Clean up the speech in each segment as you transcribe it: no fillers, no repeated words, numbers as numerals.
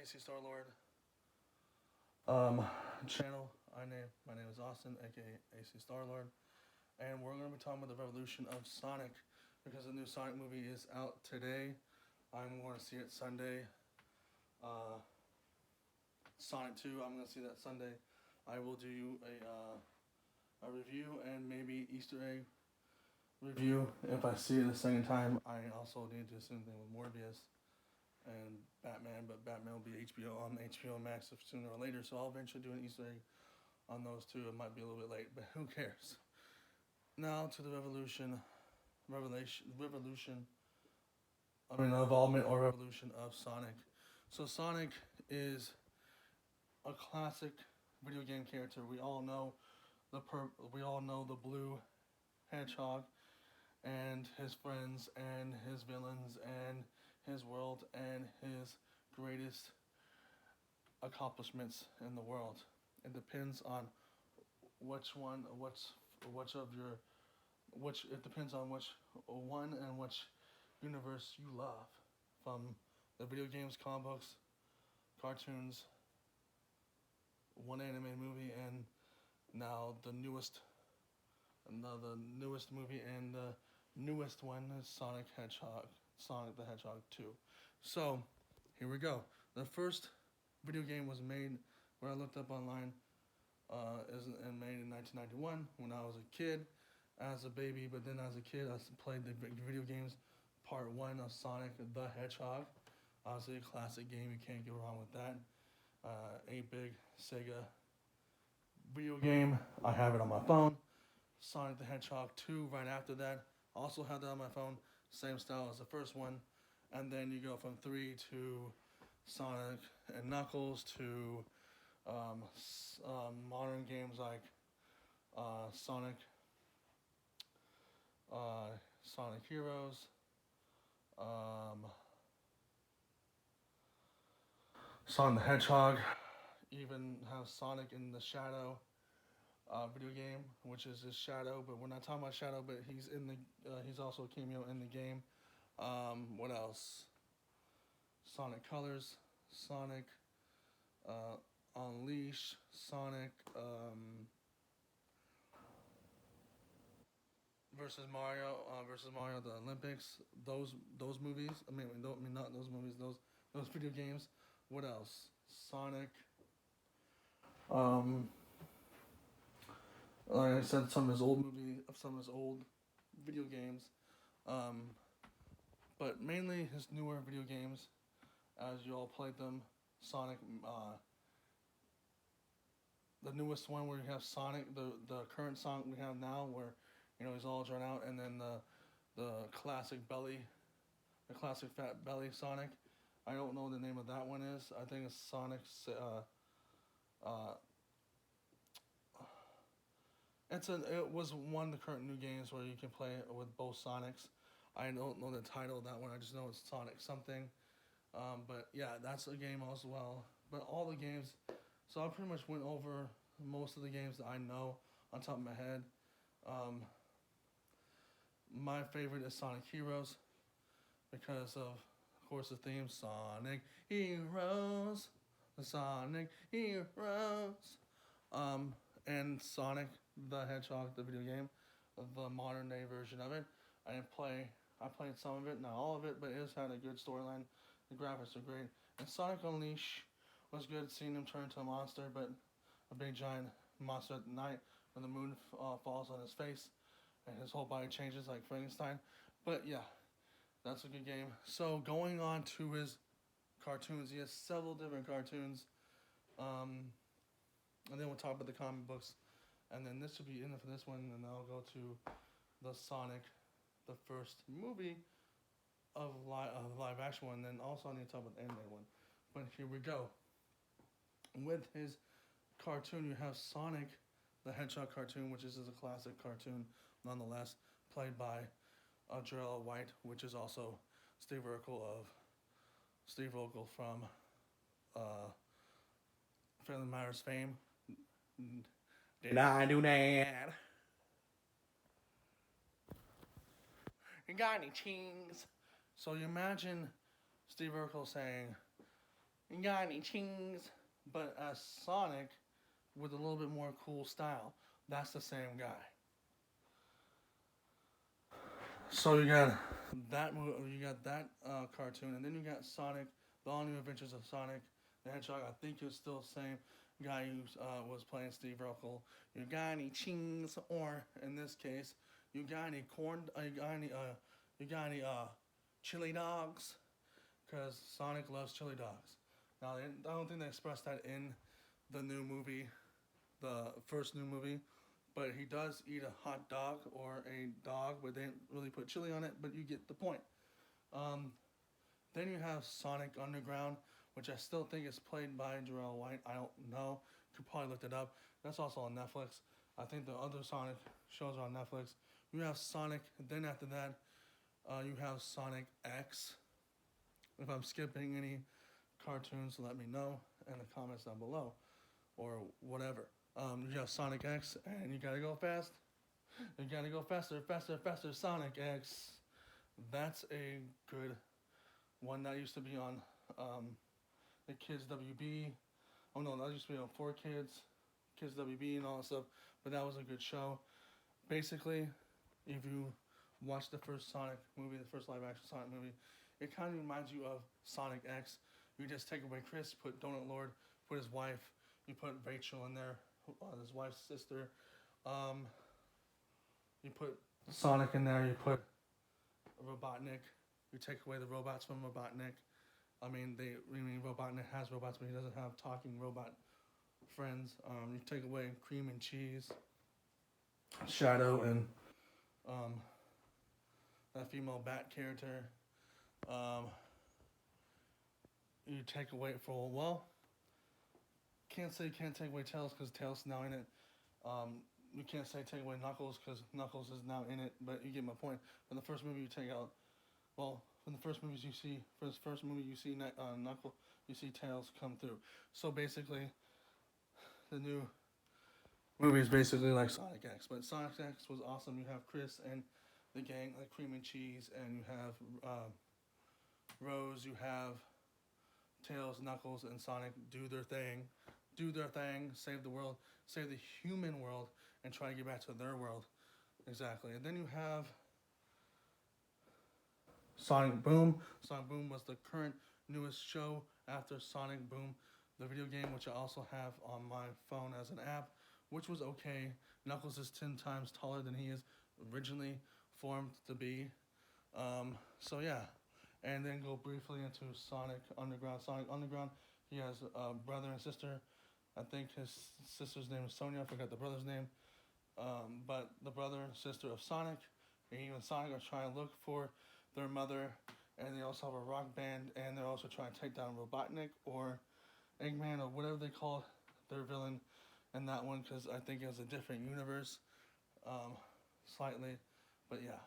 AC Star Lord channel. My name is Austin, aka AC Star Lord, and we're going to be talking about the revolution of Sonic because the new Sonic movie is out today. I'm going to see it Sunday. Uh, Sonic 2, I'm going to see that Sunday. I will do a review and maybe Easter egg review if I see it a second time. I also need to do something with Morbius and Batman, but Batman will be HBO on HBO Max sooner or later, so I'll eventually do an Easter egg on those two. It might be a little bit late, but who cares? Now to the involvement or revolution of Sonic. So Sonic is a classic video game character. We all know the blue hedgehog and his friends and his villains and his world and his greatest accomplishments in the world. It depends on which one, which of your, which it depends on which one and which universe you love, from the video games, comic books, cartoons, one anime movie, and now the newest movie and the newest one is Sonic the Hedgehog 2. So, here we go. The first video game was made, where I looked up online, is made in 1991 when I was a kid, as a baby. But then as a kid, I played the video games, part 1 of Sonic the Hedgehog. Obviously a classic game, you can't go wrong with that. 8-bit Sega video game. I have it on my phone. Sonic the Hedgehog 2 right after that. Also have that on my phone. Same style as the first one. And then you go from 3 to Sonic and Knuckles to modern games like Sonic Heroes, Sonic the Hedgehog, even have Sonic in the Shadow video game, which is his Shadow, but we're not talking about Shadow, but he's also a cameo in the game. What else? Sonic Colors, Sonic Unleash, Sonic versus Mario the Olympics. Those movies. Not those movies. Those video games. What else? Sonic. Like I said, some of his old video games. But mainly his newer video games, as you all played them. Sonic. The newest one where you have Sonic, the current Sonic we have now, where he's all drawn out, and then the classic fat belly Sonic. I don't know what the name of that one is. I think it's Sonic. It was one of the current new games where you can play with both Sonics. I don't know the title of that one. I just know it's Sonic something. But yeah, that's a game as well. But all the games. So I pretty much went over most of the games that I know on top of my head. My favorite is Sonic Heroes because of course, the theme Sonic Heroes, Sonic Heroes, and Sonic the Hedgehog, the video game, the modern day version of it. I played some of it, not all of it, but it has had a good storyline. The graphics are great, and Sonic Unleash was good. Seeing him turn into a monster, but a big giant monster at night when the moon falls on his face, and his whole body changes like Frankenstein. But yeah, that's a good game. So going on to his cartoons, he has several different cartoons, and then we'll talk about the comic books, and then this will be it for this one, and then I'll go to the Sonic, the first movie of live action one, and then also I need to talk about the anime one. But here we go. With his cartoon, you have Sonic the Hedgehog cartoon, which is a classic cartoon, nonetheless, played by Gerald White, which is also Steve Urkel from Family Matters fame. Did I do that? You got any cheese? So you imagine Steve Urkel saying, You got any chings? But as Sonic with a little bit more cool style. That's the same guy. So you got that cartoon, and then you got Sonic, the All New Adventures of Sonic the Hedgehog. I think it's still the same guy who was playing Steve Urkel. You got any chings, or in this case, you got any corn? You got any chili dogs? Because Sonic loves chili dogs. Now I don't think they expressed that in the new movie, the first new movie, but he does eat a hot dog or a dog, but they didn't really put chili on it. But you get the point. Um, then you have Sonic Underground, which I still think is played by Jarrell White. I don't know. Could probably look it up. That's also on Netflix. I think the other Sonic shows are on Netflix. You have Sonic. Then after that, you have Sonic X. If I'm skipping any cartoons, let me know in the comments down below, or whatever. You have Sonic X, and you gotta go fast. You gotta go faster, faster, faster. Sonic X. That's a good one that used to be on the Kids WB. Oh no, that used to be on 4Kids, Kids WB, and all that stuff. But that was a good show. Basically, if you watch the first Sonic movie, the first live action Sonic movie, it kind of reminds you of Sonic X. You just take away Chris, put Donut Lord, put his wife, you put Rachel in there, his wife's sister. You put Sonic in there, you put Robotnik. You take away the robots from Robotnik. Robotnik has robots, but he doesn't have talking robot friends. You take away Cream and Cheese, Shadow, and that female bat character. You take away can't take away Tails because Tails is now in it. You can't say take away Knuckles because Knuckles is now in it, but you get my point. From the first movie, you take out, from the first movies you see, Knuckles, you see Tails come through. So basically, the new movie is basically like Sonic X, but Sonic X was awesome. You have Chris and the gang, like Cream and Cheese, and you have Rose, you have Tails, Knuckles, and Sonic do their thing, save the world, save the human world, and try to get back to their world. Exactly. And then you have Sonic Boom. Sonic Boom was the current newest show after Sonic Boom, the video game, which I also have on my phone as an app, which was okay. Knuckles is 10 times taller than he is originally formed to be. So yeah. And then go briefly into Sonic Underground. Sonic Underground, he has a brother and sister. I think his sister's name is Sonia. I forgot the brother's name. But the brother and sister of Sonic, and even Sonic, are trying to look for their mother. And they also have a rock band, and they're also trying to take down Robotnik or Eggman or whatever they call their villain in that one, because I think it was a different universe, slightly. But yeah,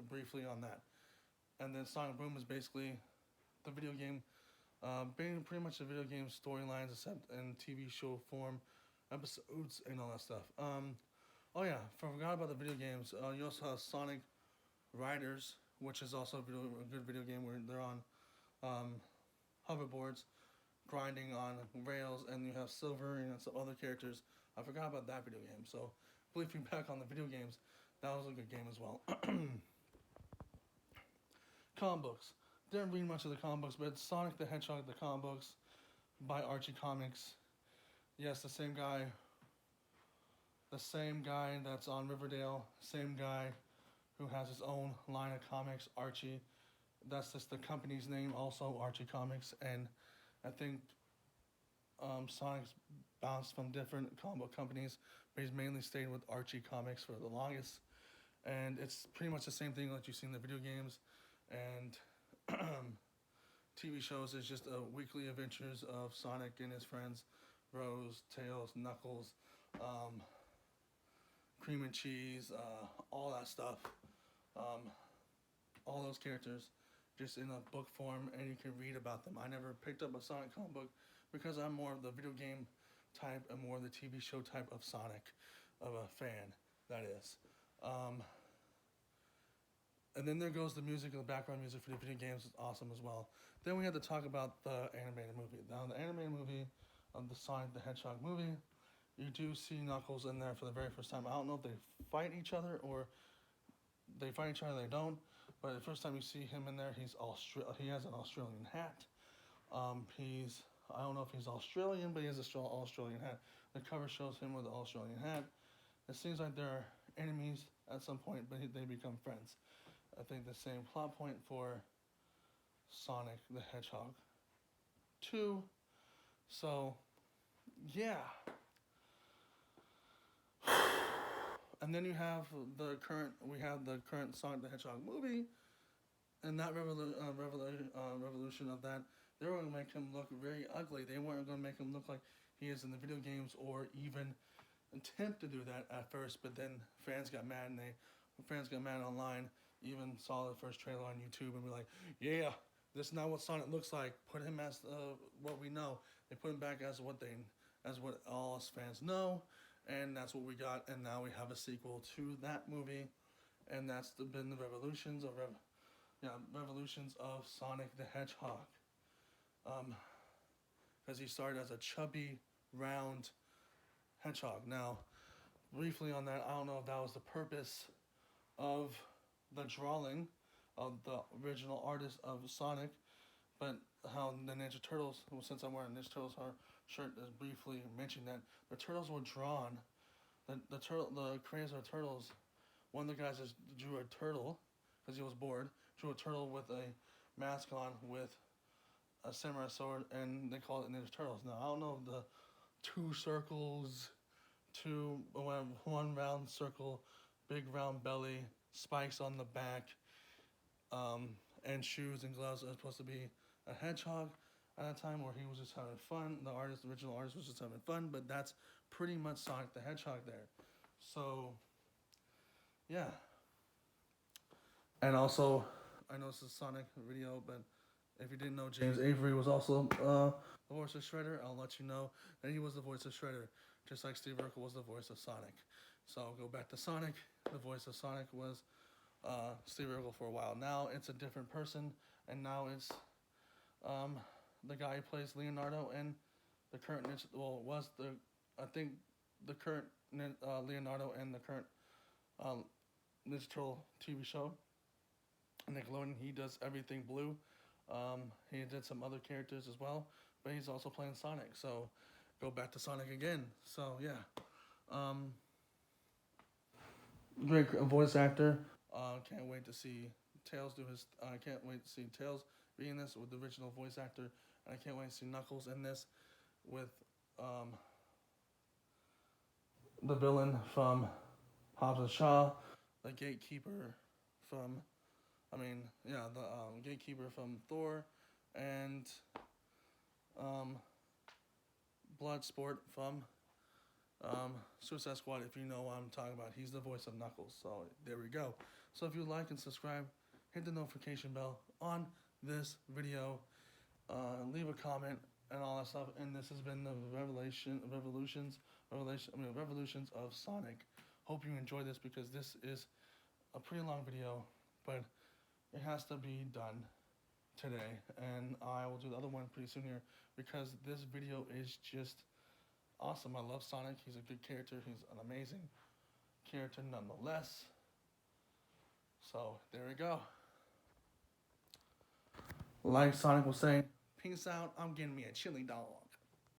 briefly on that. And then Sonic Boom is basically the video game, being pretty much the video game storylines, except in TV show form, episodes, and all that stuff. Oh yeah, forgot about the video games. You also have Sonic Riders, which is also a good video game where they're on hoverboards, grinding on rails, and you have Silver and some other characters. I forgot about that video game. So, briefly back on the video games, that was a good game as well. Comic books. Didn't read much of the comic books, but Sonic the Hedgehog, the comic books by Archie Comics. Yes, the same guy that's on Riverdale, same guy who has his own line of comics, Archie. That's just the company's name, also Archie Comics. And I think Sonic's bounced from different comic book companies, but he's mainly stayed with Archie Comics for the longest. And it's pretty much the same thing that you see in the video games and TV shows. Is just weekly adventures of Sonic and his friends, Rose, Tails, Knuckles, Cream and Cheese, all that stuff. All those characters just in a book form, and you can read about them. I never picked up a Sonic comic book because I'm more of the video game type and more of the TV show type of Sonic, of a fan, that is. And then there goes the music and the background music for the video games is awesome as well. Then we had to talk about the animated movie. Now the animated movie of the Sonic the Hedgehog movie, you do see Knuckles in there for the very first time. I don't know if they fight each other or they fight each other, they don't. But the first time you see him in there, he has an Australian hat. I don't know if he's Australian, but he has a Australian hat. The cover shows him with the Australian hat. It seems like they're enemies at some point, but they become friends. I think the same plot point for Sonic the Hedgehog 2. So, yeah. And then we have the current Sonic the Hedgehog movie, and that revolution of that, they were going to make him look very ugly. They weren't going to make him look like he is in the video games, or even attempt to do that at first. But then fans got mad, and fans got mad online. Even saw the first trailer on YouTube and be like, "Yeah, this is not what Sonic looks like. Put him as what we know." They put him back as what all us fans know, and that's what we got. And now we have a sequel to that movie, and that's been the revolutions of Sonic the Hedgehog. Because he started as a chubby, round hedgehog. Now, briefly on that, I don't know if that was the purpose of the drawing of the original artist of Sonic, but how the Ninja Turtles, since I'm wearing a Ninja Turtles shirt, is briefly mentioned that the turtles were drawn. The creators of Turtles, one of the guys just drew a turtle because he was bored. Drew a turtle with a mask on with a samurai sword, and they called it Ninja Turtles. Now I don't know if the two circles, one round circle, big round belly, spikes on the back, and shoes and gloves are supposed to be a hedgehog at a time, where he was just having fun. The original artist was just having fun, but that's pretty much Sonic the Hedgehog there. So, yeah. And also, I know it's a Sonic video, but if you didn't know, James Avery was also the voice of Shredder. I'll let you know that he was the voice of Shredder, just like Steve Urkel was the voice of Sonic. So I'll go back to Sonic. The voice of Sonic was Steve Urkel for a while. Now it's a different person, and now it's the guy who plays Leonardo, and the current the current Leonardo and the current Ninja Turtle TV show. Nickelodeon, he does everything blue. He did some other characters as well, but he's also playing Sonic. So go back to Sonic again. So yeah, great voice actor. Can't wait to see Tails do his. Can't wait to see Tails be in this with the original voice actor, and I can't wait to see Knuckles in this with the villain from Hobbs and Shaw, the gatekeeper from the gatekeeper from Thor, and Bloodsport from Suicide Squad. If you know what I'm talking about, he's the voice of Knuckles. So there we go. So if you like and subscribe, hit the notification bell on this video, leave a comment and all that stuff. And this has been the revolutions of Sonic. Hope you enjoy this, because this is a pretty long video, but it has to be done today, and I will do the other one pretty soon here, because this video is just awesome. I love Sonic. He's a good character. He's an amazing character nonetheless. So there we go. Like Sonic was saying, peace out. I'm getting me a chili dog.